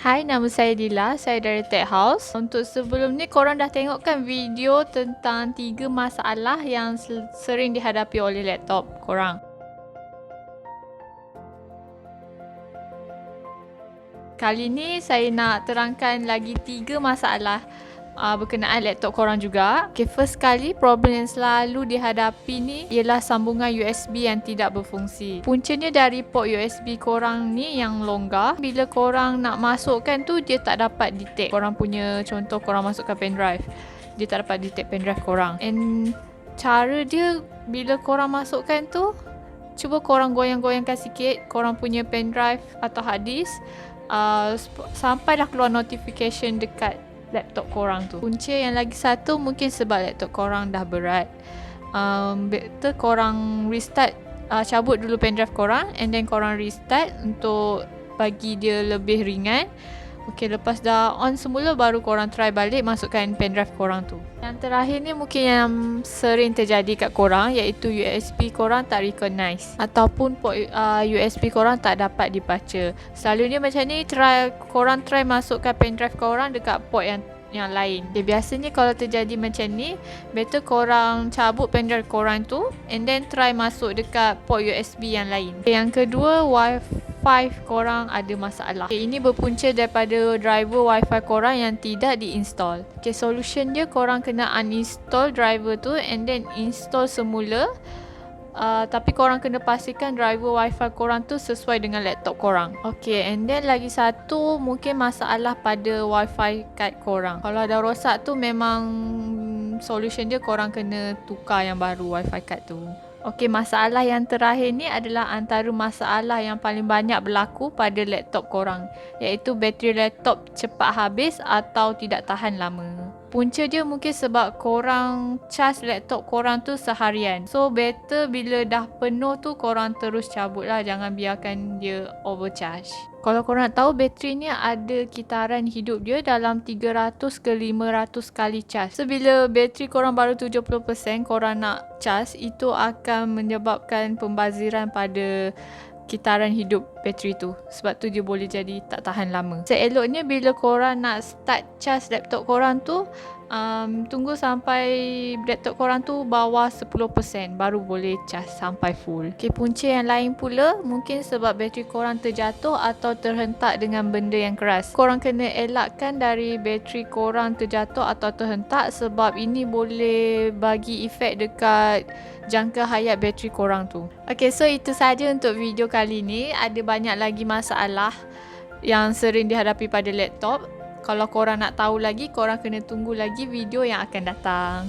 Hai, nama saya Dila, saya dari Techouz. Untuk sebelum ni, korang dah tengok kan video tentang 3 masalah yang sering dihadapi oleh laptop korang. Kali ni saya nak terangkan lagi 3 masalah berkenaan laptop korang juga. Okay, first kali problem yang selalu dihadapi ni ialah sambungan USB yang tidak berfungsi. Puncanya dari port USB korang ni yang longgar. Bila korang nak masukkan tu, dia tak dapat detect. Korang punya contoh, korang masukkan pendrive, dia tak dapat detect pendrive korang. And cara dia bila korang masukkan tu, cuba korang goyang-goyangkan sikit korang punya pendrive atau hard disk sampai dah keluar notification dekat laptop korang tu. Punca yang lagi satu mungkin sebab laptop korang dah berat. Better korang restart, cabut dulu pendrive korang and then korang restart untuk bagi dia lebih ringan. Okay, lepas dah on semula baru korang try balik masukkan pendrive korang tu. Yang terakhir ni mungkin yang sering terjadi kat korang, iaitu USB korang tak recognize ataupun port USB korang tak dapat dibaca. Selalunya macam ni, korang try masukkan pendrive korang dekat port yang lain. Okay, biasanya kalau terjadi macam ni, better korang cabut pendrive korang tu and then try masuk dekat port USB yang lain. Okay, yang kedua, Wi-Fi korang ada masalah. Okay, ini berpunca daripada driver Wi-Fi korang yang tidak diinstall. Okay, solution dia korang kena uninstall driver tu and then install semula. Tapi korang kena pastikan driver Wi-Fi korang tu sesuai dengan laptop korang. Okay, and then lagi satu mungkin masalah pada Wi-Fi card korang. Kalau dah rosak tu, memang solution dia korang kena tukar yang baru Wi-Fi card tu. Okay, masalah yang terakhir ni adalah antara masalah yang paling banyak berlaku pada laptop korang, iaitu bateri laptop cepat habis atau tidak tahan lama. Punca dia mungkin sebab korang charge laptop korang tu seharian. So better bila dah penuh tu korang terus cabut lah, jangan biarkan dia overcharge. Kalau korang nak tahu, bateri ni ada kitaran hidup dia dalam 300 ke 500 kali charge. So bila bateri korang baru 70% korang nak charge, itu akan menyebabkan pembaziran pada kitaran hidup bateri tu. Sebab tu dia boleh jadi tak tahan lama. Seeloknya bila korang nak start charge laptop korang tu, tunggu sampai laptop korang tu bawah 10% baru boleh charge sampai full. Okay, punca yang lain pula mungkin sebab bateri korang terjatuh atau terhentak dengan benda yang keras. Korang kena elakkan dari bateri korang terjatuh atau terhentak, sebab ini boleh bagi efek dekat jangka hayat bateri korang tu. Okay, so itu saja untuk video kali ni. Ada banyak lagi masalah yang sering dihadapi pada laptop. Kalau korang nak tahu lagi, korang kena tunggu lagi video yang akan datang.